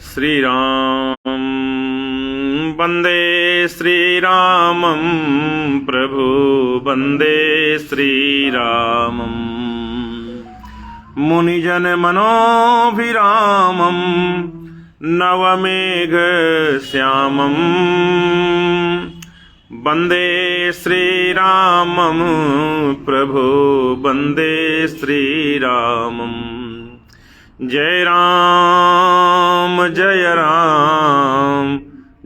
श्रीराम वन्दे श्रीरामं प्रभु वन्दे श्रीरामम् मुनिजन मनोभिरामं नवमेघ श्यामं वन्दे श्रीरामं प्रभु वन्दे श्रीरामम् जय राम जय राम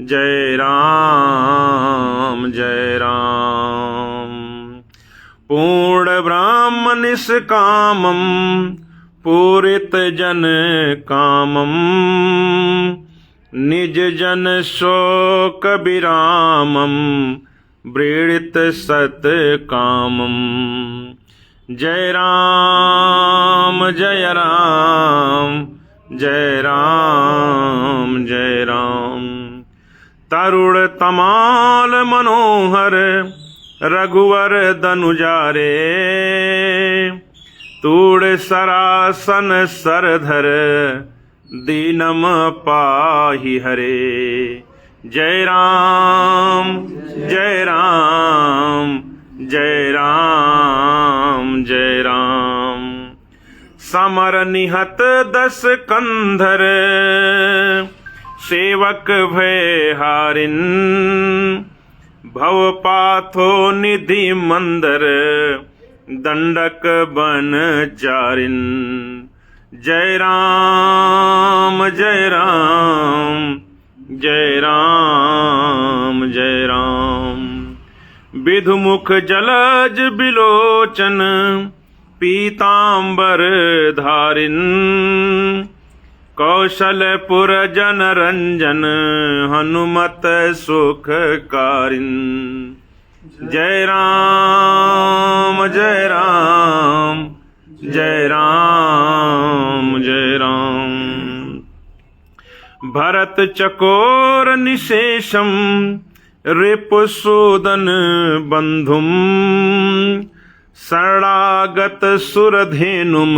जय राम जय राम। पूर्ण ब्रह्म निष्कामं पूरित जन कामं निज जन शोक विरामं व्रीडित सत कामं। जय राम जय राम जय राम जय राम। तरुण तमाल मनोहर रघुवर दनुजारे तूड़ सरासन सरधर दीनम पाहि हरे। जय राम जय राम जय राम जय राम। समर निहत दस कंधर सेवक भय हारिन भव पाथो निधि मंदर दंडक बन चारिन। जय राम जय राम जय राम जय राम। विधुमुख जलज बिलोचन पीतांबर धारिन कौशलपुर जन रंजन हनुमत सुख कारिन। जय राम जय राम जय राम जय राम। भरत चकोर निशेषम रिपुसूदन बंधुम शरणागत सुरधेनुम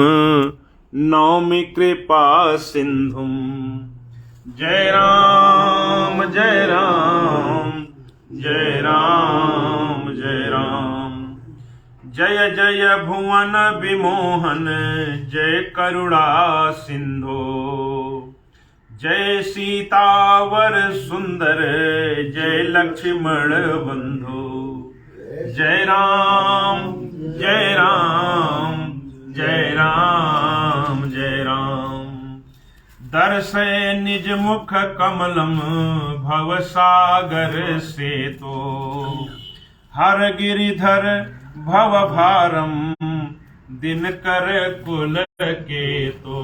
नौमि कृपा सिंधुम। जय राम जय राम जय राम जय राम। जय जय भुवन विमोहन जय करुणा सिंधो जय सीतावर सुंदर जय लक्ष्मण बंधु। जय राम जय राम जय राम जय राम। दर्शय निज मुख कमलम भव सागर से तो हर गिरिधर भव भारम दिनकर कुल के तो।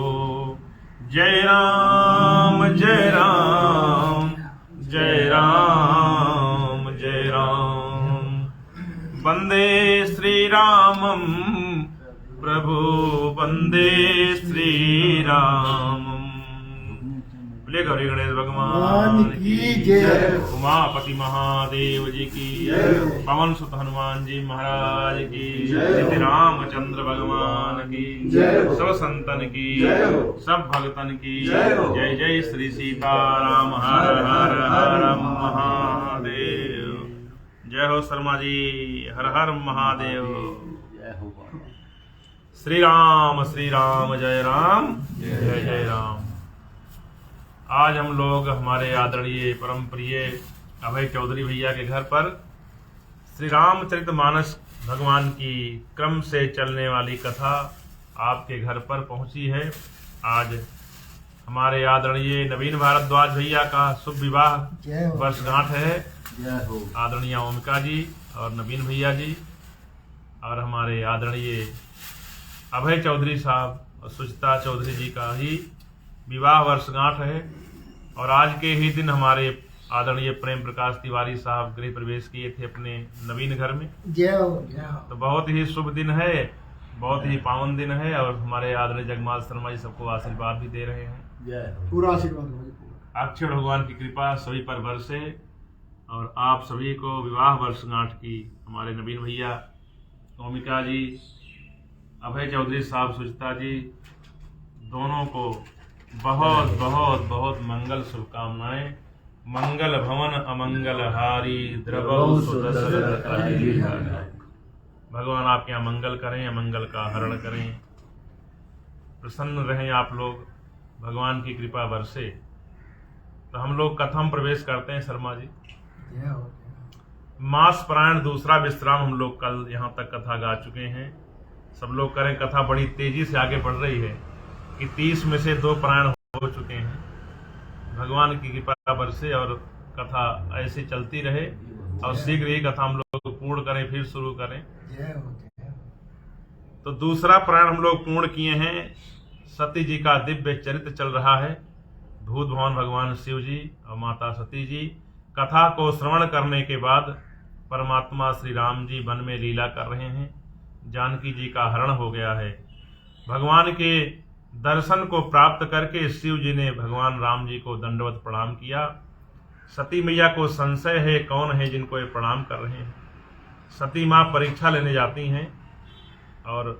जय राम जय राम जय राम जय राम। वन्दे श्रीरामं प्रभु वन्दे श्रीरामम्। बोले गौरी गणेश भगवान की जय। उमापति महादेव जी की जय। पवन सुत हनुमान जी महाराज की जय। रामचंद्र भगवान की जय। सब संतन की जय। सब भगतन की जय। जय श्री सीताराम हर हर हर महादेव। जय हो शर्मा जी हर हर महादेव। श्री राम जय राम जय जय राम। आज हम लोग हमारे आदरणीय परम प्रिय अभय चौधरी भैया के घर पर श्री रामचरितमानस भगवान की क्रम से चलने वाली कथा आपके घर पर पहुंची है। आज हमारे आदरणीय नवीन भारद्वाज भैया का शुभ विवाह वर्षगांठ है। आदरणीय ओमिका जी और नवीन भैया जी और हमारे आदरणीय अभय चौधरी साहब और सुचिता चौधरी जी का ही विवाह वर्षगांठ है। और आज के ही दिन हमारे आदरणीय प्रेम प्रकाश तिवारी साहब गृह प्रवेश किए थे अपने नवीन घर में। तो बहुत ही शुभ दिन है, बहुत ही पावन दिन है। और हमारे आदरणीय जगमाल शर्मा जी सबको आशीर्वाद भी दे रहे हैं। पूरा आशीर्वाद अक्षय भगवान की कृपा सभी पर बरसे और आप सभी को विवाह वर्षगांठ की हमारे नवीन भैया ओमिका जी, अभय चौधरी साहब, सुचिता जी दोनों को बहुत बहुत बहुत मंगल शुभकामनाएं। मंगल भवन अमंगल हारी द्रवौ सुदशरथ काई भाई। भगवान आपके यहाँ मंगल करें, अमंगल का हरण करें, प्रसन्न रहें आप लोग, भगवान की कृपा बरसे। तो हम लोग कथा में प्रवेश करते हैं शर्मा जी। मास पारायण दूसरा विश्राम हम लोग कल यहाँ तक कथा गा चुके हैं। सब लोग करें, कथा बड़ी तेजी से आगे बढ़ रही है कि 30 में से 2 पारायण हो चुके हैं। भगवान की कृपा बरसे और कथा ऐसे चलती रहे और शीघ्र ही कथा हम लोग पूर्ण करें, फिर शुरू करें। तो दूसरा पारायण हम लोग पूर्ण किए हैं। सती जी का दिव्य चरित्र चल रहा है। भूत भवन भगवान शिव जी और माता सती जी कथा को श्रवण करने के बाद परमात्मा श्री राम जी वन में लीला कर रहे हैं। जानकी जी का हरण हो गया है। भगवान के दर्शन को प्राप्त करके शिव जी ने भगवान राम जी को दंडवत प्रणाम किया। सती मैया को संशय है कौन है जिनको ये प्रणाम कर रहे हैं। सती माँ परीक्षा लेने जाती हैं और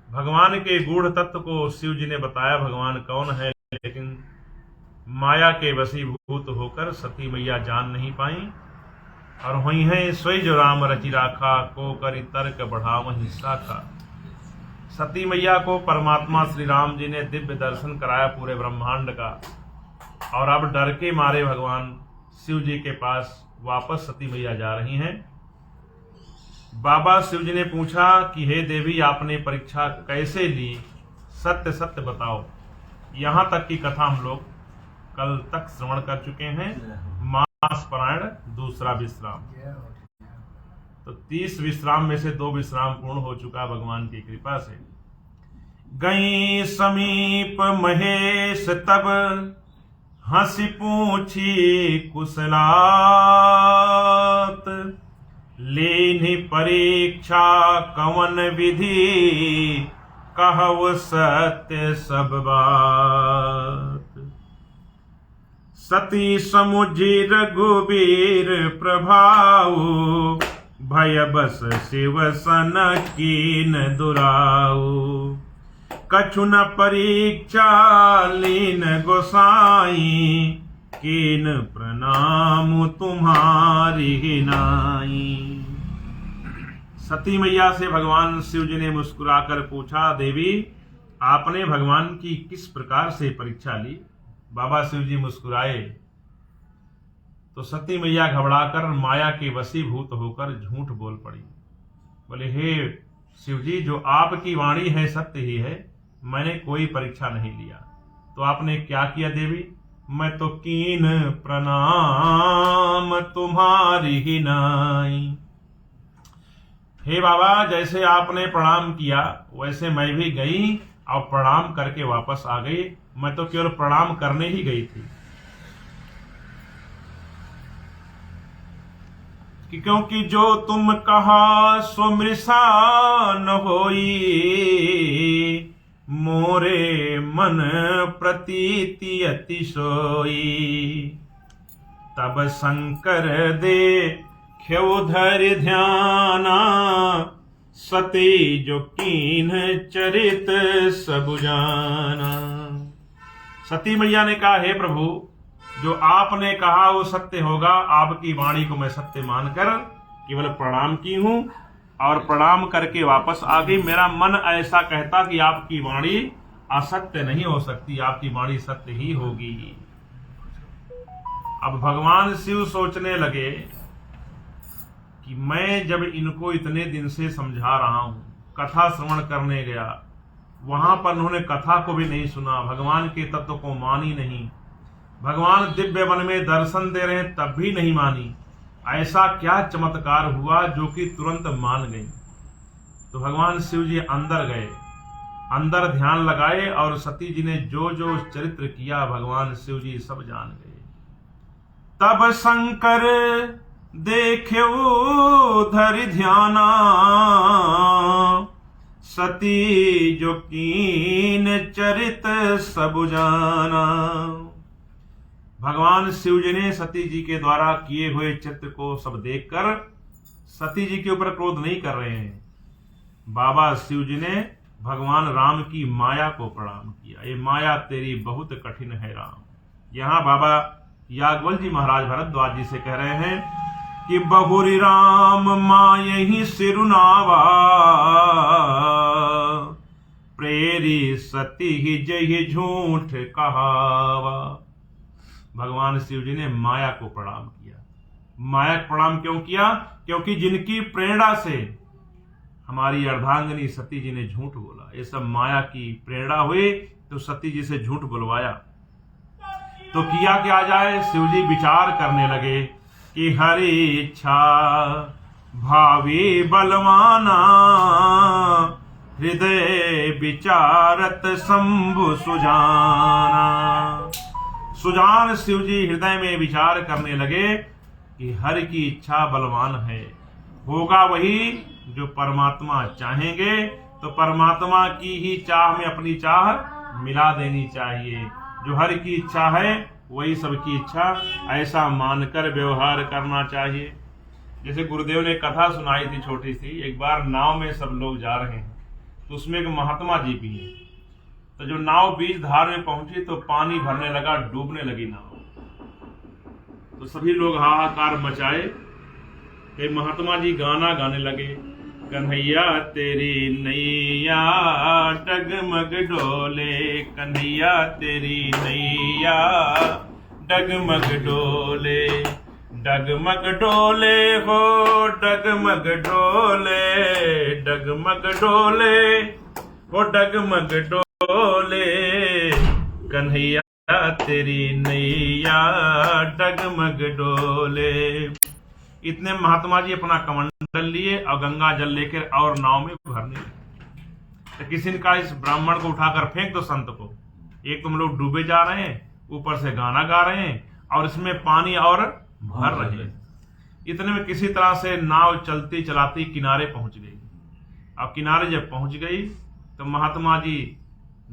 भगवान के गूढ़ तत्व को शिव जी ने बताया भगवान कौन है, लेकिन माया के वशीभूत होकर सती मैया जान नहीं पाई और हुई है सोई जो राम रचि राखा को करी तर्क बढ़ाव हिस्सा का। सती मैया को परमात्मा श्री राम जी ने दिव्य दर्शन कराया पूरे ब्रह्मांड का और अब डर के मारे भगवान शिव जी के पास वापस सती मैया जा रही हैं। बाबा शिव जी ने पूछा कि हे देवी आपने परीक्षा कैसे ली, सत्य सत्य बताओ। यहाँ तक की कथा हम लोग कल तक श्रवण कर चुके हैं। मास पारायण दूसरा विश्राम। तो 30 विश्राम में से 2 विश्राम पूर्ण हो चुका भगवान की कृपा से। गई समीप महेश तब हंसी पूछी कुशलात, लेनि परीक्षा कवन विधि कहव सत्य सब बात। सती समुझी रघुबीर प्रभाव, भय बस शिव सन कीन दुराऊ। कछु न परीक्षा लीन गोसाई, कीन प्रणाम तुम्हारी नाई। सती मैया से भगवान शिव जी ने मुस्कुराकर पूछा, देवी आपने भगवान की किस प्रकार से परीक्षा ली। बाबा शिव जी मुस्कुराए तो सती मैया घबराकर माया के वशीभूत होकर झूठ बोल पड़ी। बोले हे शिव जी, जो आपकी वाणी है सत्य ही है, मैंने कोई परीक्षा नहीं लिया। तो आपने क्या किया देवी। मैं तो कीन प्रणाम तुम्हारी ही नाई। हे बाबा, जैसे आपने प्रणाम किया वैसे मैं भी गई और प्रणाम करके वापस आ गई। मैं तो केवल प्रणाम करने ही गई थी कि क्योंकि जो तुम कहा सो मृषा न होई, मोरे मन प्रतीति अतिशोई। तब शंकर दे ख्योधर ध्याना, सती जो कीन चरित सब जाना। सती मैया ने कहा, हे प्रभु, जो आपने कहा वो सत्य होगा। आपकी वाणी को मैं सत्य मानकर केवल प्रणाम की हूं और प्रणाम करके वापस आ गई। मेरा मन ऐसा कहता कि आपकी वाणी असत्य नहीं हो सकती, आपकी वाणी सत्य ही होगी। अब भगवान शिव सोचने लगे कि मैं जब इनको इतने दिन से समझा रहा हूं, कथा श्रवण करने गया, वहां पर उन्होंने कथा को भी नहीं सुना, भगवान के तत्व को मानी नहीं, भगवान दिव्य वन में दर्शन दे रहे हैं तब भी नहीं मानी। ऐसा क्या चमत्कार हुआ जो कि तुरंत मान गई। तो भगवान शिव जी अंदर गए, अंदर ध्यान लगाए और सती जी ने जो जो चरित्र किया भगवान शिव जी सब जान गए। तब शंकर देख्यो धरि ध्याना, सती जो कीन चरित सब जाना। भगवान शिव जी ने सती जी के द्वारा किए हुए चित्र को सब देखकर सती जी के ऊपर क्रोध नहीं कर रहे हैं। बाबा शिव जी ने भगवान राम की माया को प्रणाम किया। ये माया तेरी बहुत कठिन है राम। यहाँ बाबा याज्ञवल्क्य जी महाराज भरद्वाज जी से कह रहे हैं कि बहुरी राम माय ही सिरुनावा, प्रेरी सती ही जय झूठ कहावा। भगवान शिव जी ने माया को प्रणाम किया। माया को प्रणाम क्यों किया? क्योंकि जिनकी प्रेरणा से हमारी अर्धांगिनी सती जी ने झूठ बोला, ये सब माया की प्रेरणा हुई, तो सती जी से झूठ बुलवाया। तो किया क्या जाए? शिव जी विचार करने लगे कि हरि इच्छा भावी बलवाना, हृदय विचारत शंभु सुजाना। सुजान शिव जी हृदय में विचार करने लगे कि हरि की इच्छा बलवान है, होगा वही जो परमात्मा चाहेंगे, तो परमात्मा की ही चाह में अपनी चाह मिला देनी चाहिए। जो हरि की इच्छा है वही सबकी इच्छा, ऐसा मानकर व्यवहार करना चाहिए। जैसे गुरुदेव ने कथा सुनाई थी छोटी सी, एक बार नाव में सब लोग जा रहे हैं, तो उसमें एक महात्मा जी भी हैं। तो जो नाव बीच धार में पहुंची तो पानी भरने लगा, डूबने लगी नाव। तो सभी लोग हाहाकार मचाए कि महात्मा जी गाना गाने लगे, कन्हैया तेरी नैया डगमग डोले, कन्हैया तेरी नैया डगमग डोले, डगमग डोले हो डगमग डोले, डगमग डोले हो डगमग डोले, कन्हैया तेरी नैया डगमग डोले। इतने महात्मा जी अपना कमंडल लिए और गंगा जल लेकर और नाव में भरने लगे। तो किसी ने कहा इस ब्राह्मण को उठाकर फेंक दो संत को, एक तुम लोग डूबे जा रहे हैं, ऊपर से गाना गा रहे हैं और इसमें पानी और भर रहे हैं। इतने में किसी तरह से नाव चलती चलाती किनारे पहुंच गई। अब किनारे जब पहुंच गई तो महात्मा जी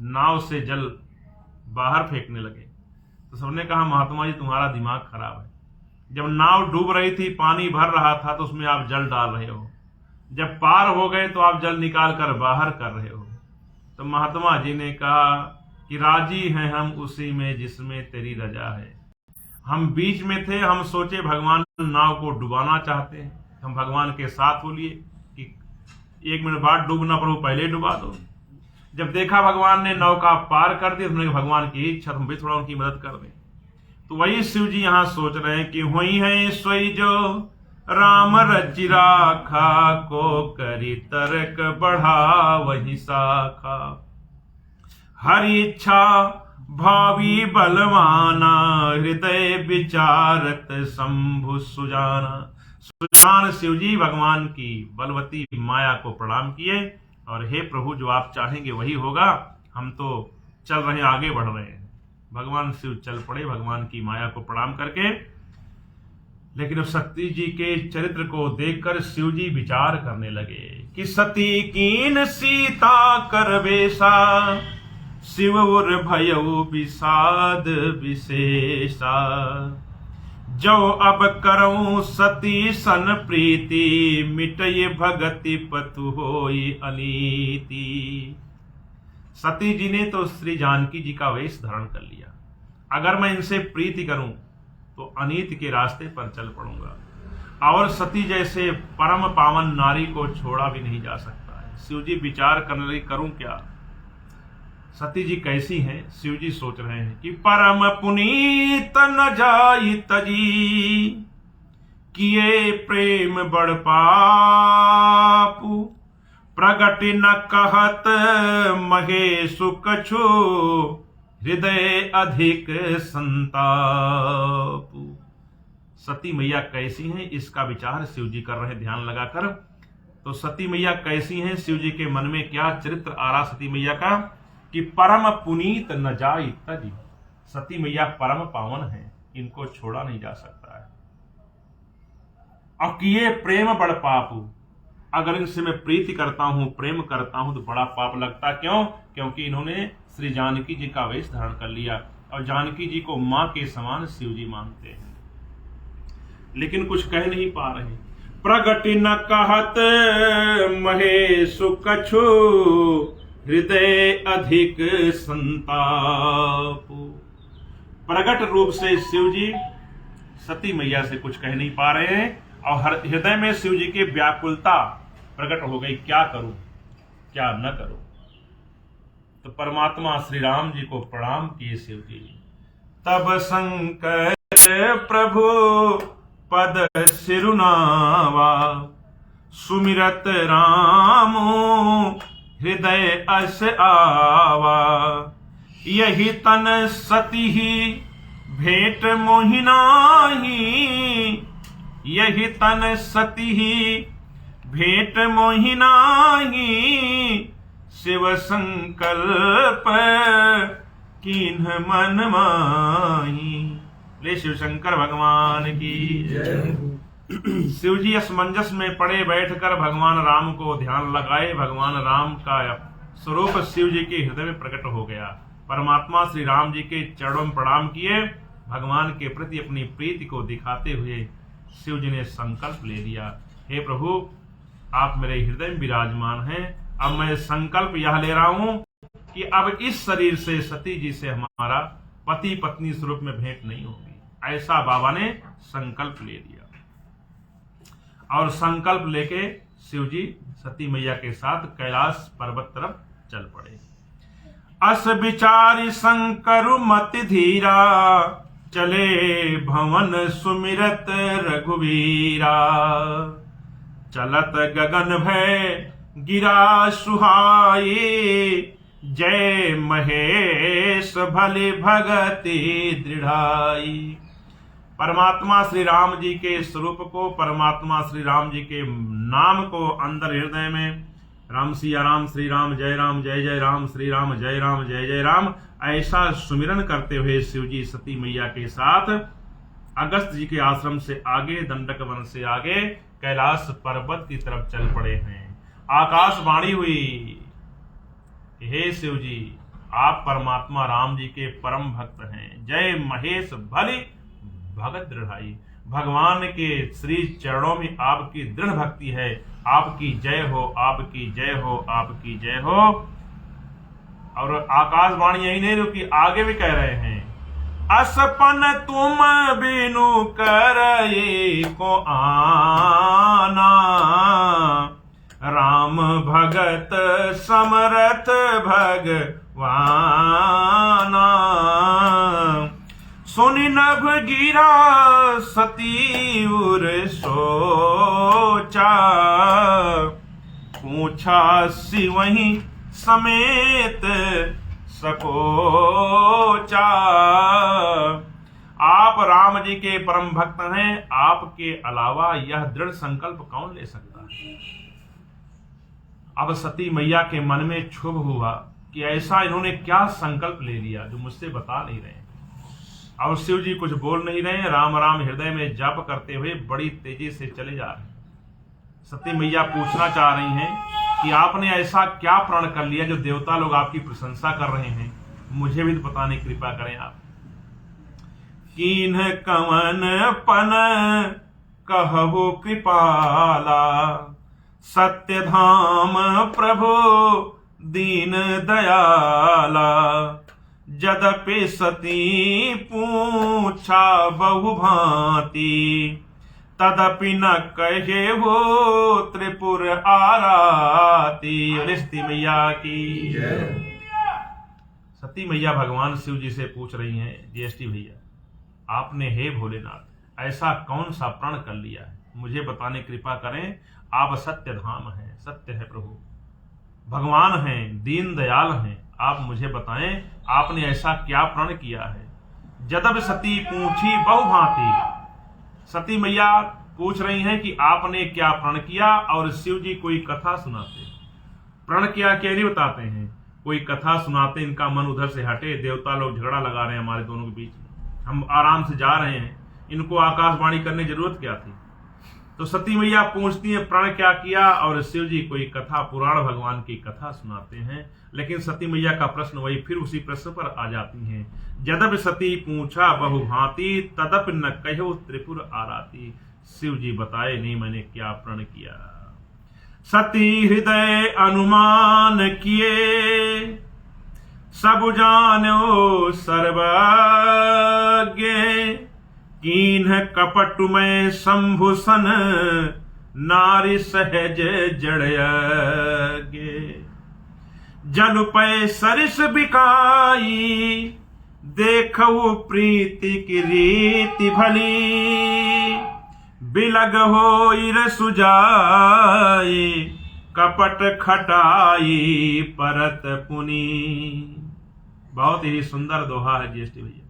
नाव से जल बाहर फेंकने लगे। तो सबने कहा महात्मा जी तुम्हारा दिमाग खराब है, जब नाव डूब रही थी पानी भर रहा था तो उसमें आप जल डाल रहे हो, जब पार हो गए तो आप जल निकाल कर बाहर कर रहे हो। तो महात्मा जी ने कहा कि राजी हैं हम उसी में जिसमें तेरी रजा है। हम बीच में थे, हम सोचे भगवान नाव को डुबाना चाहते हैं, हम भगवान के साथ बोलिए कि 1 मिनट बाद डूबना पड़ो, पहले डुबा दो। जब देखा भगवान ने नौका पार कर दी, तो भगवान की इच्छा हम भी थोड़ा उनकी मदद कर दें। तो वही शिव जी यहाँ सोच रहे हैं कि हुई है सोई जो राम रचि राखा, को करी तर्क बढ़ा वही शाखा। हरि इच्छा भावी बलवाना, हृदय विचारत शंभु सुजाना। सुजान शिव जी भगवान की बलवती माया को प्रणाम किए और हे प्रभु जो आप चाहेंगे वही होगा, हम तो चल रहे हैं, आगे बढ़ रहे हैं। भगवान शिव चल पड़े भगवान की माया को प्रणाम करके। लेकिन अब सती जी के चरित्र को देखकर शिव जी विचार करने लगे कि सती कीन सीता कर बेसा, शिव उर भयउ विषाद विशेषा। जो अब करऊं सती सन प्रीति, मिटय भगति पतु होई अनीति। सती जी ने तो श्री जानकी जी का वेश धारण कर लिया। अगर मैं इनसे प्रीति करूं तो अनीति के रास्ते पर चल पड़ूंगा, और सती जैसे परम पावन नारी को छोड़ा भी नहीं जा सकता है। शिव जी विचार करने लगे करूं क्या, सती जी कैसी हैं। शिव जी सोच रहे हैं कि परम पुनीत न जाई तजी, किए प्रेम बड़ पापू। प्रगट न कहत महेशु कछु, हृदय अधिक संतापू। सती मैया कैसी हैं इसका विचार शिव जी कर रहे हैं ध्यान लगाकर। तो सती मैया कैसी हैं, शिव जी के मन में क्या चरित्र आ रहा सती मैया का कि परम पुनीत न जाई तजी। सती मैया परम पावन है, इनको छोड़ा नहीं जा सकता है। और किए प्रेम बड़ पापू, अगर इनसे मैं प्रीति करता हूं प्रेम करता हूं तो बड़ा पाप लगता। क्यों? क्योंकि इन्होंने श्री जानकी जी का वेश धारण कर लिया और जानकी जी को मां के समान शिव जी मानते हैं, लेकिन कुछ कह नहीं पा रहे। प्रगट न कहत महेशु कछु, हृदय अधिक संताप। प्रकट रूप से शिव जी सती मैया से कुछ कह नहीं पा रहे हैं और हृदय में शिव जी की व्याकुलता प्रकट हो गई, क्या करूं क्या न करूं। तो परमात्मा श्री राम जी को प्रणाम किए शिव जी। तब शंकर प्रभु पद सिरुनावा, सुमिरत राम हृदय अस आवा। यही तन सती ही भेंट मोहिनाही, यही तन सती ही भेंट मोहिनाही। शिव संकल्प कीन्ह मन माही। ले शिव शंकर भगवान की जय। शिव जी असमंजस में पड़े बैठकर भगवान राम को ध्यान लगाए। भगवान राम का स्वरूप शिव जी के हृदय में प्रकट हो गया। परमात्मा श्री राम जी के चरणों में प्रणाम किए। भगवान के प्रति अपनी प्रीति को दिखाते हुए शिव जी ने संकल्प ले लिया, हे प्रभु आप मेरे हृदय में विराजमान हैं। अब मैं संकल्प यह ले रहा हूं कि अब इस शरीर से सती जी से हमारा पति पत्नी स्वरूप में भेंट नहीं होगी। ऐसा बाबा ने संकल्प ले लिया और संकल्प लेके शिव जी सती मैया के साथ कैलाश पर्वत तरफ चल पड़े। अस विचारी शंकर मति धीरा, चले भवन सुमिरत रघुवीरा। चलत गगन भय गिरा सुहाई, जय महेश भले भगति दृढ़ाई। परमात्मा श्री राम जी के स्वरूप को, परमात्मा श्री राम जी के नाम को अंदर हृदय में राम सिया राम श्री राम जय जय राम श्री राम जय जय राम ऐसा सुमिरन करते हुए शिव जी सती मैया के साथ अगस्त जी के आश्रम से आगे, दंडक वन से आगे कैलाश पर्वत की तरफ चल पड़े हैं। आकाशवाणी हुई, हे शिव जी आप परमात्मा राम जी के परम भक्त हैं। जय महेश भली भगत दृढ़ाई। भगवान के श्री चरणों में आपकी दृढ़ भक्ति है। आपकी जय हो, आपकी जय हो, आपकी जय हो। और आकाशवाणी यही नहीं रुकी, आगे भी कह रहे हैं, असपन तुम बिनु करे को आना, राम भगत समरथ भगवाना। सुनि नभ गिरा सती उर सोचा, पूछा सिवहि समेत सकोचा। आप राम जी के परम भक्त हैं, आपके अलावा यह दृढ़ संकल्प कौन ले सकता है। अब सती मैया के मन में क्षोभ हुआ कि ऐसा इन्होंने क्या संकल्प ले लिया जो मुझसे बता नहीं रहे। और शिव जी कुछ बोल नहीं रहे, राम राम हृदय में जप करते हुए बड़ी तेजी से चले जा रहे हैं। सती मैया पूछना चाह रही हैं कि आपने ऐसा क्या प्रण कर लिया जो देवता लोग आपकी प्रशंसा कर रहे हैं, मुझे भी बताने की कृपा करें आप। कीन्ह कवन पन कहबो कृपाला, सत्य धाम प्रभु दीन दयाला। जदपि सती पूछा बहु भांति, तदपि न कहे हो त्रिपुर आराती। सती मैया की सती मैया भगवान शिव जी से पूछ रही हैं, जीएसटी भैया आपने हे भोलेनाथ ऐसा कौन सा प्रण कर लिया है, मुझे बताने कृपा करें। आप सत्य धाम हैं, सत्य है प्रभु, भगवान हैं, दीन दयाल हैं, आप मुझे बताएं आपने ऐसा क्या प्रण किया है। जदब सती पूछी बहु भांति, सती मैया पूछ रही हैं कि आपने क्या प्रण किया। और शिव जी कोई कथा सुनाते, प्रण क्या क्या नहीं बताते हैं, कोई कथा सुनाते, इनका मन उधर से हटे। देवता लोग झगड़ा लगा रहे हैं हमारे दोनों के बीच में, हम आराम से जा रहे हैं, इनको आकाशवाणी करने की जरूरत क्या थी। तो सती मैया पूछती है प्रण क्या किया, और शिव जी कोई कथा, पुराण भगवान की कथा सुनाते हैं। लेकिन सती मैया का प्रश्न वही फिर उसी प्रश्न पर आ जाती हैं। जदब सती पूछा बहु भांति, तदप न कहो त्रिपुर आराती। शिव जी बताए नहीं मैंने क्या प्रण किया। सती हृदय अनुमान किए, सब जानो सर्वज्ञ, कीन्ह कपट में शंभुसन, नारी सहज जड़यज्ञ। जल पै सरिस बिकाई, देखऊ प्रीति की रीति भली, बिलग होई रसु जाए, कपट खटाई परत पुनी। बहुत ही सुंदर दोहा है ज्येष्ठ भैया।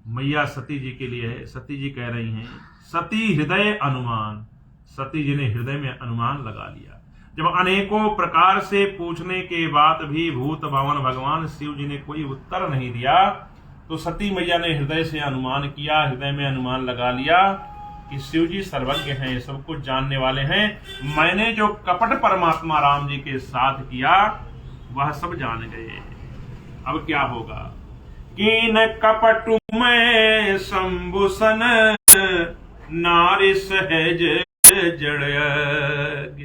मैया सती जी के लिए है। सती जी कह रही हैं, सती हृदय अनुमान, सती जी ने हृदय में अनुमान लगा लिया। जब अनेकों प्रकार से पूछने के बाद भी भूत भवन भगवान शिव जी ने कोई उत्तर नहीं दिया, तो सती मैया ने हृदय से अनुमान किया, हृदय में अनुमान लगा लिया कि शिव जी सर्वज्ञ हैं, सब कुछ जानने वाले हैं। मैंने जो कपट परमात्मा राम जी के साथ किया वह सब जान गए। अब क्या होगा? कीन कपट में शंभुसन, नारी सहज जड़यज्ञ।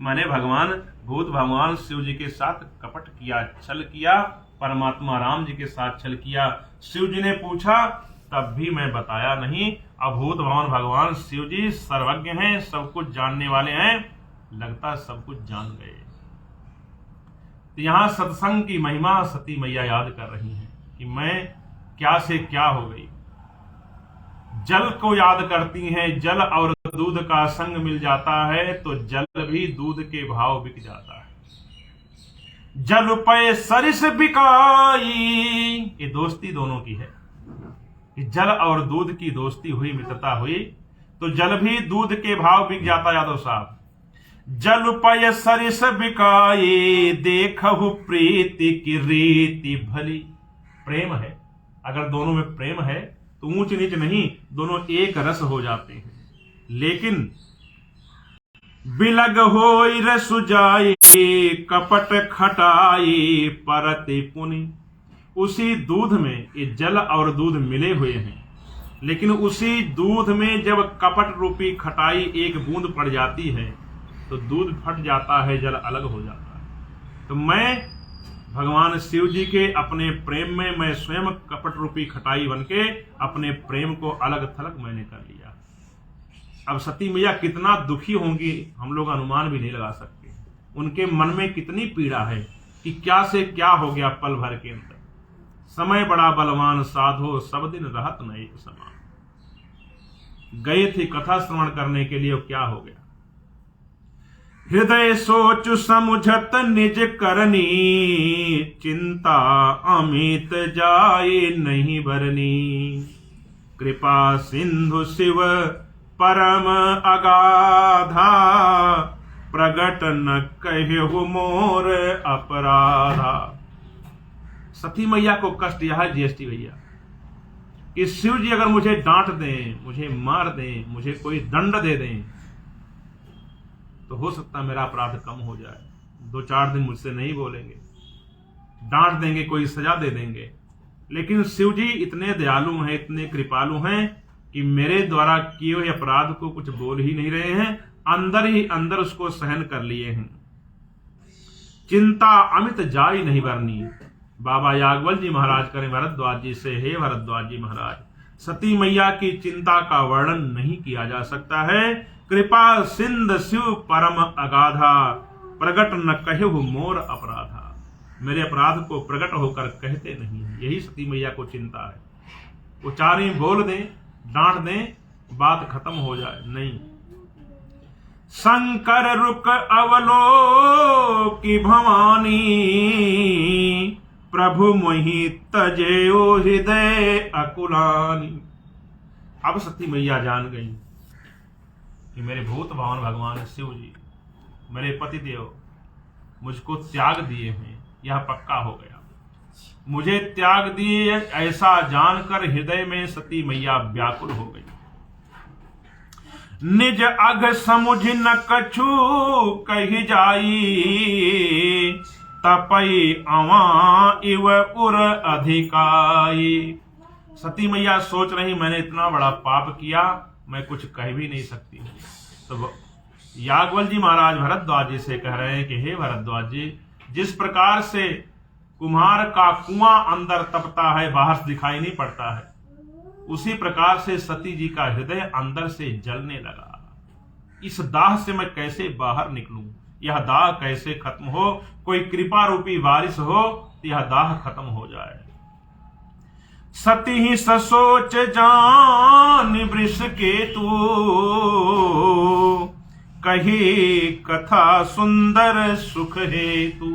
मैंने भूत भगवान शिव जी के साथ कपट किया, छल किया, परमात्मा राम जी के साथ छल किया। शिव जी ने पूछा तब भी मैं बताया नहीं। अभूत भगवान शिव जी सर्वज्ञ हैं, सब कुछ जानने वाले हैं, लगता सब कुछ जान गए। तो यहां सत्संग की महिमा सती मैया याद कर रही हैं कि मैं क्या से क्या हो गई। जल को याद करती हैं, जल और दूध का संग मिल जाता है तो जल भी दूध के भाव बिक जाता है। जल पे सरिस बिकाई, ये दोस्ती दोनों की है। जल और दूध की दोस्ती हुई, मित्रता हुई तो जल भी दूध के भाव बिक जाता। यादव साहब, जल पय सरिस बिकाई, देखहु प्रीति की रीति भली। प्रेम है, अगर दोनों में प्रेम है तो ऊंच नीच नहीं, दोनों एक रस हो जाते हैं। लेकिन बिलग होई रसु जाई, कपट खटाई परति पुनि। उसी दूध में, ये जल और दूध मिले हुए हैं, लेकिन उसी दूध में जब कपट रूपी खटाई एक बूंद पड़ जाती है तो दूध फट जाता है, जल अलग हो जाता है। तो मैं भगवान शिव जी के अपने प्रेम में मैं स्वयं कपट रूपी खटाई बनके अपने प्रेम को अलग थलग मैंने कर लिया। अब सती मैया कितना दुखी होंगी हम लोग अनुमान भी नहीं लगा सकते। उनके मन में कितनी पीड़ा है कि क्या से क्या हो गया पल भर के अंदर। समय बड़ा बलवान साधो, सब दिन रहत न एक समान। गए थे कथा श्रवण करने के लिए, क्या हो गया? हृदय सोच समुझत निज करनी, चिंता अमित जाए नहीं भरनी। कृपा सिंधु शिव परम अगाधा, प्रगट न कहिहु मोर अपराधा। सती मैया को कष्ट यह है ज्येष्ठी भैया कि शिव जी अगर मुझे डांट दें, मुझे मार दें, मुझे कोई दंड दे दें तो हो सकता है मेरा अपराध कम हो जाए। 2-4 दिन मुझसे नहीं बोलेंगे, डांट देंगे, कोई सजा दे देंगे। लेकिन शिव जी इतने दयालु हैं, इतने कृपालु हैं कि मेरे द्वारा किए हुए अपराध को कुछ बोल ही नहीं रहे हैं, अंदर ही अंदर उसको सहन कर लिए हैं। चिंता अमित जाई नहीं भरनी। बाबा याज्ञवल जी महाराज करें भरद्वाज जी से, हे भरद्वाज जी महाराज, सती मैया की चिंता का वर्णन नहीं किया जा सकता है। कृपा सिंध शिव परम अगाधा, प्रगट न कहिहु मोर अपराधा। मेरे अपराध को प्रकट होकर कहते नहीं है, यही सती मैया को चिंता है। वो चारी बोल दें, डांट दें, बात खत्म हो जाए, नहीं। शंकर रुक अवलो की भवानी, प्रभु मोहि तजेओ हृदय अकुलानी। अब सती मैया जान गई कि मेरे भूत भवन भगवान शिव जी, मेरे पति देव मुझको त्याग दिए हैं, यह पक्का हो गया। मुझे त्याग दिए ऐसा जानकर हृदय में सती मैया व्याकुल हो गई। निज अघ समुझ न कछु कही जाई, तपई अवा इव उर अधिकाई। सती मैया सोच रही मैंने इतना बड़ा पाप किया, मैं कुछ कह भी नहीं सकती। तो याज्ञवल्क्य जी महाराज भरद्वाज जी से कह रहे हैं कि हे भरद्वाज जी, जिस प्रकार से कुम्हार का कुआं अंदर तपता है, बाहर से दिखाई नहीं पड़ता है, उसी प्रकार से सती जी का हृदय अंदर से जलने लगा। इस दाह से मैं कैसे बाहर निकलूं, यह दाह कैसे खत्म हो, कोई कृपा रूपी बारिश हो, यह दाह खत्म हो जाए। सती ही ससोच जान वृष के तू, कही कथा सुंदर सुख हेतु।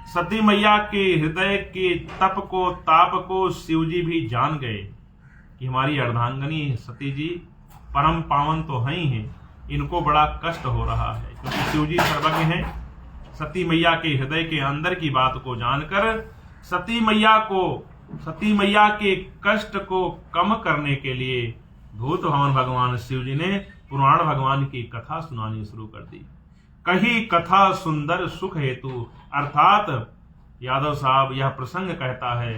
सती मैया के हृदय के तप को, ताप को शिव जी भी जान गए कि हमारी अर्धांगनी सती जी परम पावन तो हैं ही हैं, इनको बड़ा कष्ट हो रहा है, क्योंकि शिव जी सर्वज्ञ हैं। सती मैया के हृदय के अंदर की बात को जानकर सती मैया के कष्ट को कम करने के लिए भूत भवन भगवान शिव जी ने पुराण भगवान की कथा सुनानी शुरू कर दी। कही कथा सुंदर सुख हेतु, अर्थात यादव साहब यह प्रसंग कहता है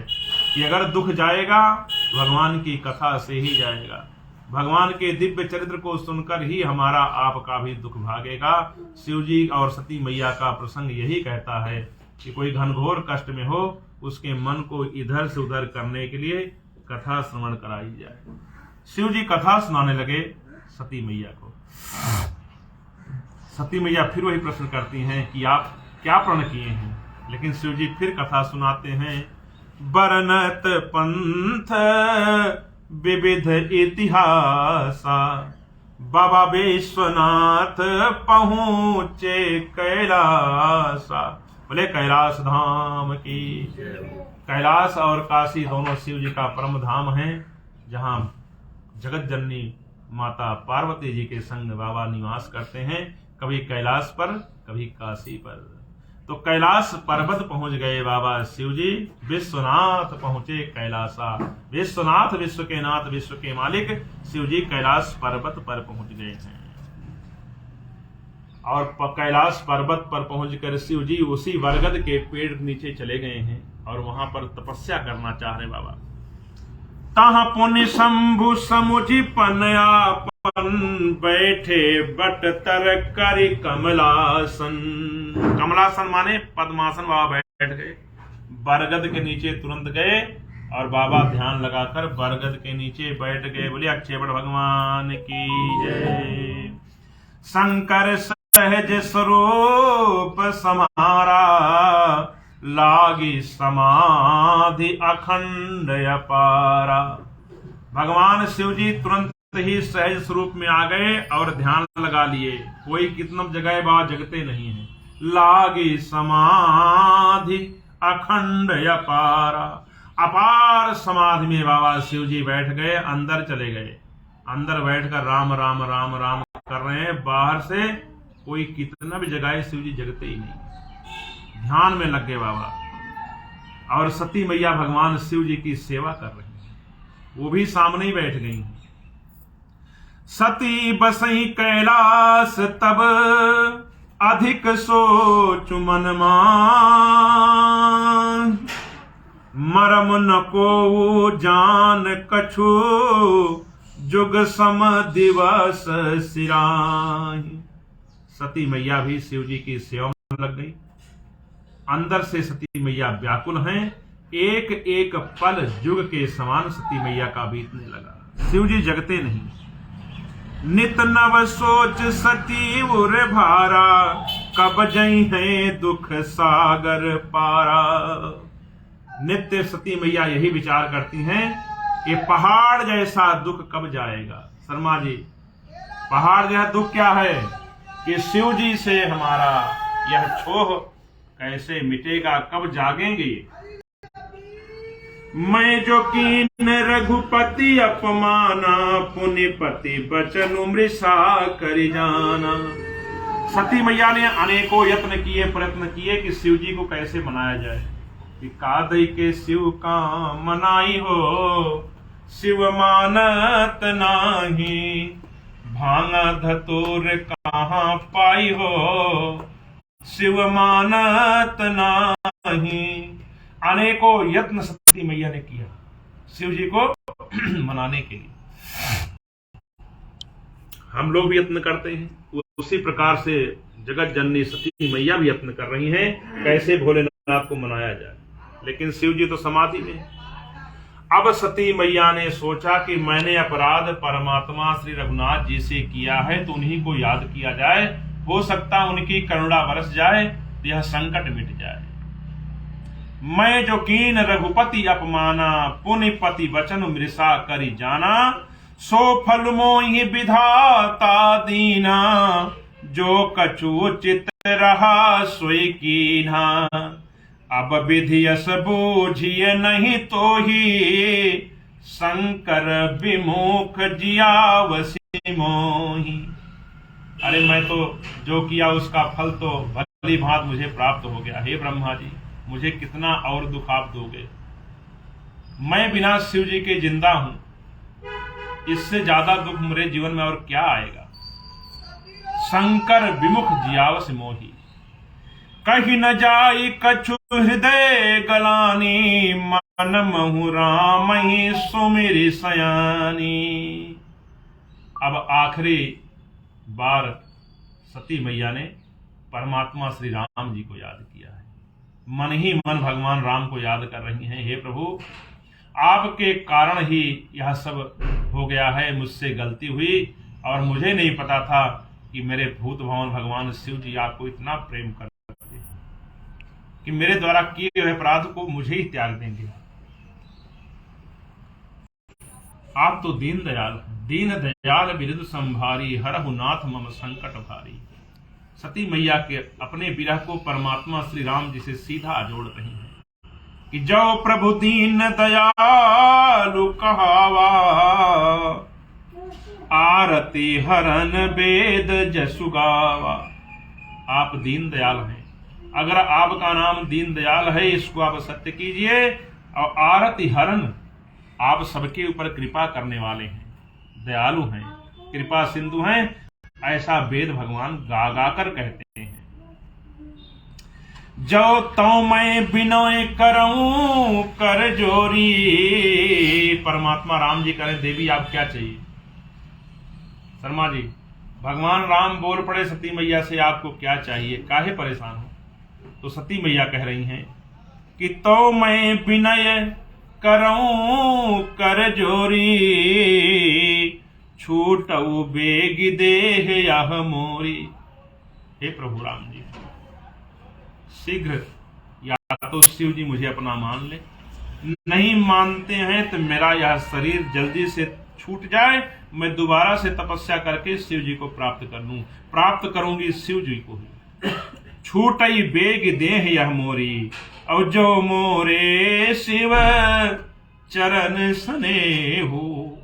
कि अगर दुख जाएगा भगवान की कथा से ही जाएगा। भगवान के दिव्य चरित्र को सुनकर ही हमारा आपका भी दुख भागेगा। शिव जी और सती मैया का प्रसंग यही कहता है कि कोई घनघोर कष्ट में हो, उसके मन को इधर से उधर करने के लिए कथा श्रवण कराई जाए। शिव जी कथा सुनाने लगे सती मैया को। सती मैया फिर वही प्रश्न करती हैं कि आप क्या प्रण किए हैं, लेकिन शिव जी फिर कथा सुनाते हैं। बरनत पंथ विविध इतिहासा, बाबा विश्वनाथ पहुंचे कैलासा। बोले कैलाश धाम की। कैलाश और काशी दोनों शिव जी का परम धाम है, जहां जगत जननी माता पार्वती जी के संग बाबा निवास करते हैं, कभी कैलाश पर कभी काशी पर। तो कैलाश पर्वत पहुंच गए बाबा शिव जी, विश्वनाथ पहुंचे कैलासा। विश्वनाथ विश्व के नाथ, विश्व के मालिक शिव जी कैलाश पर्वत पर पहुंच गए हैं। और कैलाश पर्वत पर पहुंचकर शिव जी उसी बरगद के पेड़ नीचे चले गए हैं और वहां पर तपस्या करना चाह रहे बाबा। ताहा पुण्य शंभु समुझि पनयापन, बैठे बट तर करि कमलासन। कमलासन माने पद्मासन। बाबा बैठ गए, बरगद के नीचे तुरंत गए और बाबा ध्यान लगाकर बरगद के नीचे बैठ गए। बोले अक्षयवट भगवान की जय। शंकर सहज स्वरूप समारा, लागी समाधि अखंड अपारा। भगवान शिव जी तुरंत ही सहज स्वरूप में आ गए और ध्यान लगा लिए। कोई कितना जगह बाबा जगते नहीं है। लागी समाधि अखंड अपारा, अपार समाधि में बाबा शिव जी बैठ गए, अंदर चले गए। अंदर बैठकर राम राम राम राम कर रहे हैं। बाहर से कोई कितना भी जगह शिव जी जगते ही नहीं, ध्यान में लग गए बाबा। और सती मैया भगवान शिव जी की सेवा कर रही हैं, वो भी सामने ही बैठ गई। सती बसई कैलाश तब, अधिक सोच मन मान। मरम न को जान कछु, जुग सम दिवस सिराही। सती मैया भी शिव जी की सेवा में लग गई। अंदर से सती मैया व्याकुल हैं। एक एक पल जुग के समान सती मैया का बीतने लगा। शिव जी जगते नहीं। नित नव सोच सती उर भारा, कब जई है दुख सागर पारा। नित्य सती मैया यही विचार करती हैं कि पहाड़ जैसा दुख कब जाएगा। शर्मा जी, पहाड़ जैसा दुख क्या है कि शिव जी से हमारा यह छोह कैसे मिटेगा, कब जागेंगे। मैं जो कीन रघुपति अपमाना, पुनिपति बचन मृषा करि जाना। सती मैया ने अनेकों यत्न किए, प्रयत्न किए कि शिव जी को कैसे मनाया जाए। कि कादई के शिव का मनाई हो, शिव मानत नाही। भांगा धतूर कहाँ पाई हो, शिव मानत नाही। अनेकों यत्न सती मैया ने किया शिव जी को मनाने के लिए। हम लोग भी यत्न करते हैं। उसी प्रकार से जगत जननी सती मैया भी यत्न कर रही हैं कैसे भोलेनाथ को मनाया जाए, लेकिन शिव जी तो समाधि में। अब सती मैया ने सोचा कि मैंने अपराध परमात्मा श्री रघुनाथ जी से किया है तो उन्हीं को याद किया जाए, हो सकता उनकी करुणा बरस जाए, यह संकट मिट जाए। मैं जो कीन रघुपति अपमाना, पुनि पति वचन मृषा करी जाना, सो फल मोहि विधाता दीना, जो कछु चित रहा सोई कीन्हा। अब विधि यस बूझिए नहीं तो ही, शंकर विमुख जियावसी मोहि। अरे मैं तो जो किया उसका फल तो भली भांत मुझे प्राप्त हो गया। हे ब्रह्मा जी, मुझे कितना और दुख आप दोगे? मैं बिना शिव जी के जिंदा हूं, इससे ज्यादा दुख मेरे जीवन में और क्या आएगा। शंकर विमुख जियावस मोही, कहीं न जाई कछु हृदय गलानी, मन महु राम ही सुमिरि सयानी। अब आखिरी बार सती मैया ने परमात्मा श्री राम जी को याद किया है। मन ही मन भगवान राम को याद कर रही हैं। हे प्रभु, आपके कारण ही यह सब हो गया है, मुझसे गलती हुई और मुझे नहीं पता था कि मेरे भूत भवन भगवान शिव जी आपको इतना प्रेम करते हैं कि मेरे द्वारा किए हुए अपराध को मुझे ही त्याग देंगे। आप तो दीन दयाल बिरद संभारी, हरहु नाथ मम संकट भारी। सती मैया के अपने विरह को परमात्मा श्री राम जी से सीधा जोड़ रही हैं कि जो प्रभु दीन दयालु कहावा, आरती हरन वेद जसु गावा। आप दीन दयाल हैं, अगर आपका नाम दीन दयाल है इसको आप सत्य कीजिए। और आरती हरन, आप सबके ऊपर कृपा करने वाले हैं, दयालु हैं, कृपा सिंधु हैं, ऐसा वेद भगवान गा गा कर कहते हैं। जो तो मैं बिनोय करऊं कर जोरी। परमात्मा राम जी करें, देवी आप क्या चाहिए? शर्मा जी, भगवान राम बोल पड़े सती मैया से, आपको क्या चाहिए, काहे परेशान हो? तो सती मैया कह रही हैं कि तो मैं विनय करऊं कर जोरी, छूटऊ बेग देह यह मोरी। हे प्रभु राम जी, शीघ्र या तो शिव जी मुझे अपना मान ले, नहीं मानते हैं तो मेरा यह शरीर जल्दी से छूट जाए, मैं दोबारा से तपस्या करके शिव जी को प्राप्त करूंगी शिव जी को ही। छूटई बेग देह यह मोरी, और जो मोरे शिव चरण सने हो,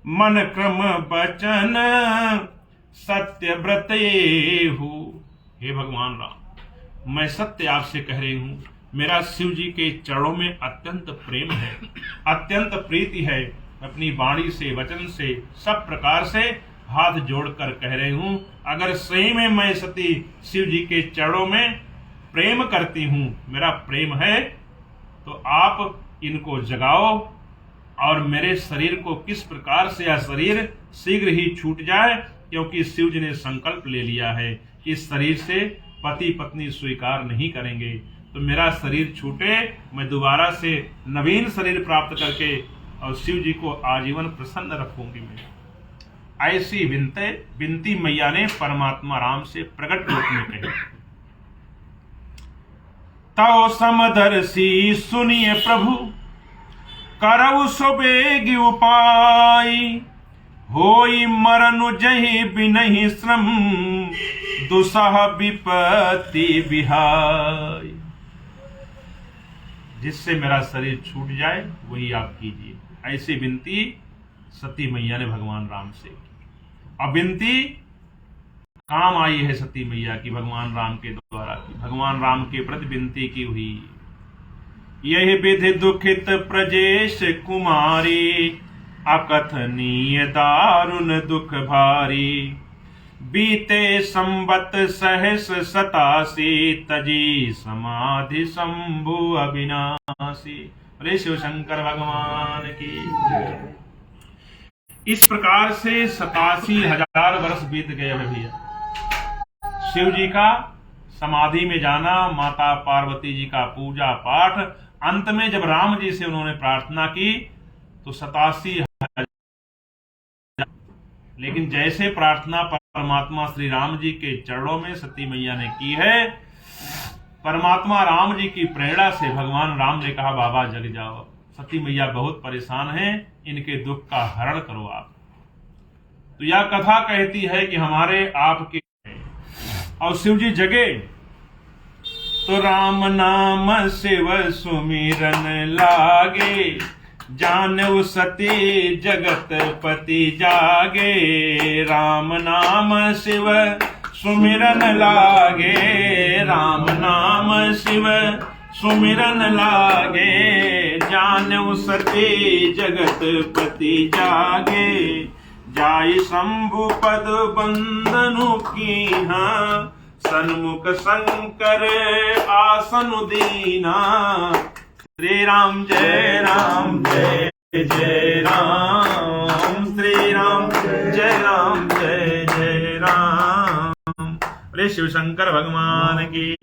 मन क्रम बचन सत्य व्रत हो। हे भगवान राम, मैं सत्य आपसे कह रही हूं, मेरा शिव जी के चरणों में अत्यंत प्रेम है, अत्यंत प्रीति है। अपनी वाणी से, वचन से, सब प्रकार से हाथ जोड़कर कह रही हूं, अगर सही में मैं सती शिव जी के चरणों में प्रेम करती हूं, मेरा प्रेम है, तो आप इनको जगाओ और मेरे शरीर को किस प्रकार से यह शरीर शीघ्र ही छूट जाए, क्योंकि शिव जी ने संकल्प ले लिया है कि इस शरीर से पति पत्नी स्वीकार नहीं करेंगे। तो मेरा शरीर छूटे, मैं दोबारा से नवीन शरीर प्राप्त करके और शिव जी को आजीवन प्रसन्न रखूंगी। मैं ऐसी विनती मैया ने परमात्मा राम से प्रकट रूप में कही। तव समदर्शी सुनिए प्रभु, करऊ सुबेग उपाय, होई मरनु जहि बिनहि श्रम, दुसह विपत्ति बिहाय। जिससे मेरा शरीर छूट जाए वही आप कीजिए। ऐसी विनती सती मैया ने भगवान राम से की। अब विनती काम आई है सती मैया की, भगवान राम के द्वारा की, भगवान राम के प्रति विनती की हुई। यही विधि दुखित प्रजेश कुमारी, अकथनीय दारुण दुख भारी, बीते संवत सहस 87, तजी समाधि शंभु अविनाशी। अरे शिव शंकर भगवान की। इस प्रकार से 87,000 वर्ष बीत गए हैं भैया। शिव जी का समाधि में जाना, माता पार्वती जी का पूजा पाठ। अंत में जब राम जी से उन्होंने प्रार्थना की तो 87,000, लेकिन जैसे प्रार्थना परमात्मा श्री राम जी के चरणों में सती मैया ने की है, परमात्मा राम जी की प्रेरणा से भगवान राम ने कहा बाबा जग जाओ, सती मैया बहुत परेशान हैं, इनके दुख का हरण करो आप। तो यह कथा कहती है कि हमारे आपके और शिव जी जगे तो राम नाम शिव सुमिरन लागे, जानऊ सती जगत पति जागे। राम नाम शिव सुमिरन लागे, राम नाम शिव सुमिरन लागे, जानऊ सती जगत पति जागे। जाई शंभु पद बंदनु कीन्हा, सन्मुख शंकर आसन दीना। श्री राम जय राम जय जय राम, श्री राम जय राम जय जय राम। बोले शिव शंकर भगवान की।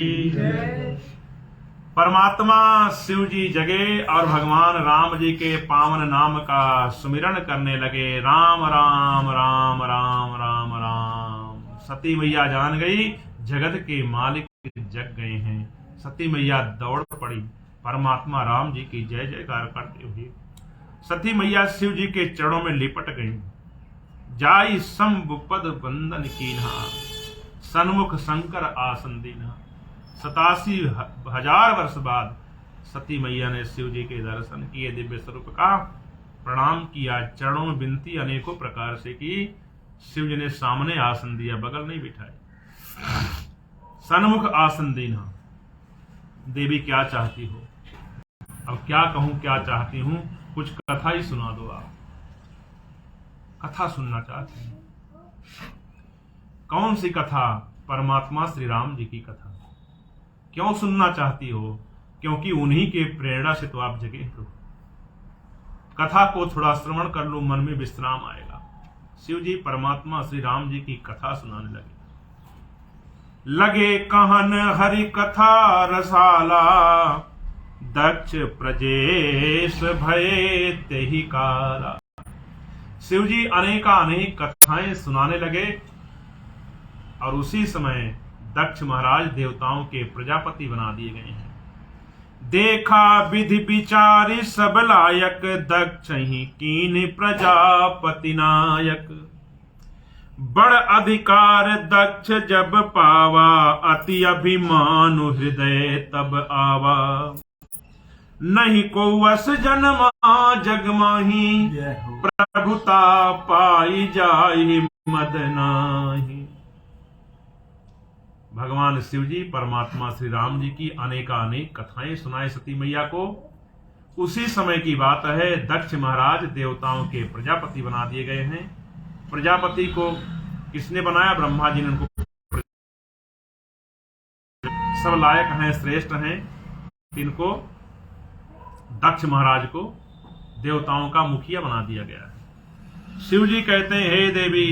परमात्मा शिव जी जगे और भगवान राम जी के पावन नाम का सुमिरन करने लगे। राम राम राम राम राम राम। सती मैया जान गई जगत के मालिक जग गए हैं। सती मैया दौड़ पड़ी, परमात्मा राम जी की जय जयकार करते हुए सती मैया शिव जी के चरणों में लिपट गई। जाई शंभु पद बंदन कीन्हा, सन्मुख शंकर आसन दीन्हा। 87,000 वर्ष बाद सती मैया ने शिव जी के दर्शन किए, दिव्य स्वरूप का प्रणाम किया, चरणों में विनती अनेकों प्रकार से की। शिव जी ने सामने आसन दिया, बगल नहीं बिठाए, सन्मुख आसन देना। देवी क्या चाहती हो? अब क्या कहूं क्या चाहती हूं, कुछ कथा ही सुना दो। आप कथा सुनना चाहते हैं? कौन सी कथा? परमात्मा श्री राम जी की कथा। क्यों सुनना चाहती हो? क्योंकि उन्हीं के प्रेरणा से तो आप जगे हो। कथा को थोड़ा श्रवण कर लो, मन में विश्राम आएगा। शिव जी परमात्मा श्री राम जी की कथा सुनाने लगे कहन हरि कथा रसाला, दक्ष प्रजेश भये तेहि काला। शिव जी अनेक कथाएं सुनाने लगे और उसी समय दक्ष महाराज देवताओं के प्रजापति बना दिए गए हैं। देखा विधि विचारी सब लायक, दक्ष ही कीन प्रजापति नायक। बड़ अधिकार दक्ष जब पावा, अति अभिमान हृदय तब आवा। नहीं को वस जन्मा जग माही, प्रभुता पाई जाहि मद नाही। भगवान शिव जी परमात्मा श्री राम जी की अनेक कथाएं सुनाए सती मैया को। उसी समय की बात है, दक्ष महाराज देवताओं के प्रजापति बना दिए गए हैं। प्रजापति को किसने बनाया? ब्रह्मा जी ने उनको। सब लायक हैं, श्रेष्ठ हैं, इनको दक्ष महाराज को देवताओं का मुखिया बना दिया गया है। शिव जी कहते हैं, हे देवी,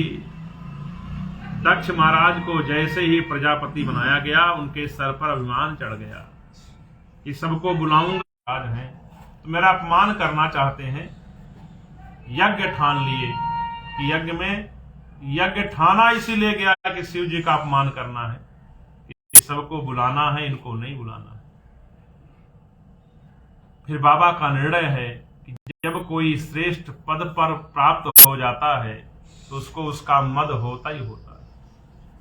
दक्ष महाराज को जैसे ही प्रजापति बनाया गया, उनके सर पर अभिमान चढ़ गया कि सबको बुलाऊंगा। आज हैं तो मेरा अपमान करना चाहते हैं। यज्ञ ठान लिए कि यज्ञ ठाना इसीलिए गया कि शिव जी का अपमान करना है, कि सबको बुलाना है, इनको नहीं बुलाना है। फिर बाबा का निर्णय है कि जब कोई श्रेष्ठ पद पर प्राप्त हो जाता है तो उसको उसका मद होता ही होता है।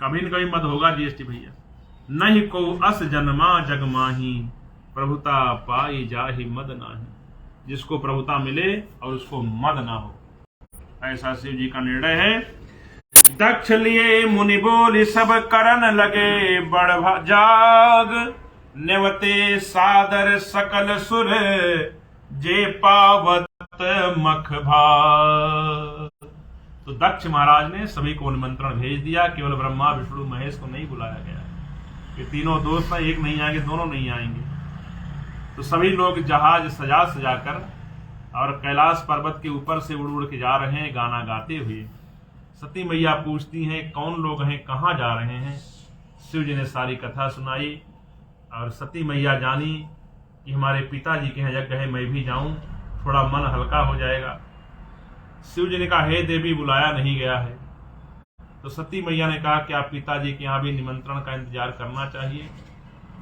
कभी न कभी मद होगा। जीएसटी भैया, नहीं को अस जन्मा जग माही, प्रभुता पाई जाहि मद नाही। जिसको प्रभुता मिले और उसको मद ना हो, ऐसा शिव जी का निर्णय है। दक्ष लिए मुनि बोली सब करन लगे, बड़ जाग नेवते सादर सकल सुर, जे पावत मख भाग। तो दक्ष महाराज ने सभी को निमंत्रण भेज दिया, केवल ब्रह्मा विष्णु महेश को नहीं बुलाया गया। ये तीनों दोस्त हैं, एक नहीं आएंगे, दोनों नहीं आएंगे। तो सभी लोग जहाज सजा सजा कर और कैलाश पर्वत के ऊपर से उड़ उड़ के जा रहे हैं, गाना गाते हुए। सती मैया पूछती हैं, कौन लोग हैं, कहाँ जा रहे हैं? शिव जी ने सारी कथा सुनाई और सती मैया जानी कि हमारे पिताजी के यहाँ यज्ञ है, मैं भी जाऊं, थोड़ा मन हल्का हो जाएगा। शिव जी ने कहा, हे देवी, बुलाया नहीं गया है। तो सती मैया ने कहा कि आप पिताजी के यहाँ भी निमंत्रण का इंतजार करना चाहिए।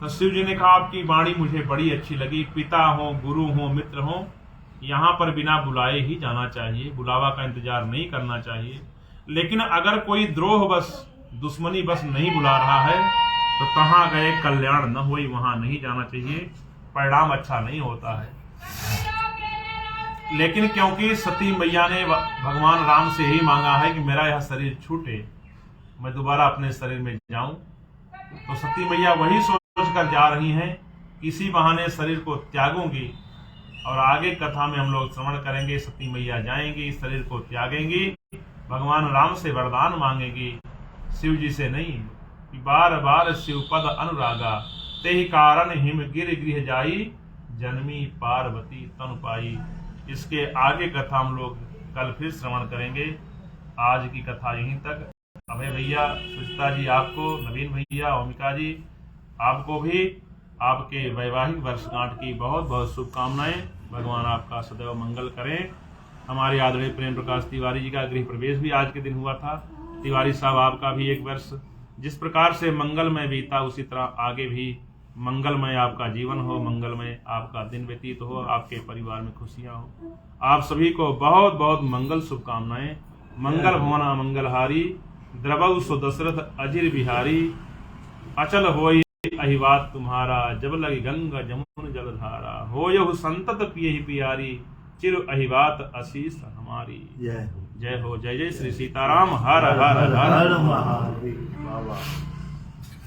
तो शिव जी ने कहा, आपकी वाणी मुझे बड़ी अच्छी लगी, पिता हो, गुरु हो, मित्र हो, यहाँ पर बिना बुलाए ही जाना चाहिए, बुलावा का इंतजार नहीं करना चाहिए। लेकिन अगर कोई द्रोह बस, दुश्मनी बस नहीं बुला रहा है तो कहाँ गए कल्याण न हुई, वहां नहीं जाना चाहिए, परिणाम अच्छा नहीं होता है। लेकिन क्योंकि सती मैया ने भगवान राम से ही मांगा है कि मेरा यह शरीर छूटे, मैं दोबारा अपने शरीर में जाऊं, तो सती मैया वही सोच कर जा रही हैं, किसी बहाने शरीर को त्यागूंगी। और आगे कथा में हम लोग श्रवण करेंगे, सती मैया जाएंगी, शरीर को त्यागेंगी, भगवान राम से वरदान मांगेंगी, शिव जी से नहीं, कि बार बार शिव पद अनुरागा, ते ही कारण हिम गिर गृह जाई, जन्मी पार्वती तनु पाई। इसके आगे कथा हम लोग कल फिर श्रवण करेंगे। आज की कथा यहीं तक। अभय भैया, सुचिता जी आपको, नवीन भैया, ओमिका जी आपको भी आपके वैवाहिक वर्षगांठ की बहुत बहुत शुभकामनाएं। भगवान आपका सदैव मंगल करें। हमारे आदरणीय प्रेम प्रकाश तिवारी जी का गृह प्रवेश भी आज के दिन हुआ था। तिवारी साहब, आपका भी 1 वर्ष जिस प्रकार से मंगलमय बीता, उसी तरह आगे भी मंगलमय आपका जीवन हो, मंगलमय आपका दिन व्यतीत हो, आपके परिवार में खुशियां हो। आप सभी को बहुत बहुत मंगल शुभकामनाएं। मंगल भवना मंगलहारी, द्रवौ सो दशरथ अजिर बिहारी, अचल होई अहिवात तुम्हारा, जब लगी गंगा जमुन जलधारा, होयहु संतत पियहि पियारी, चिर अहिवात आशीष हमारी। जय हो, जय जय श्री सीताराम। हर हर हर हर महादेव।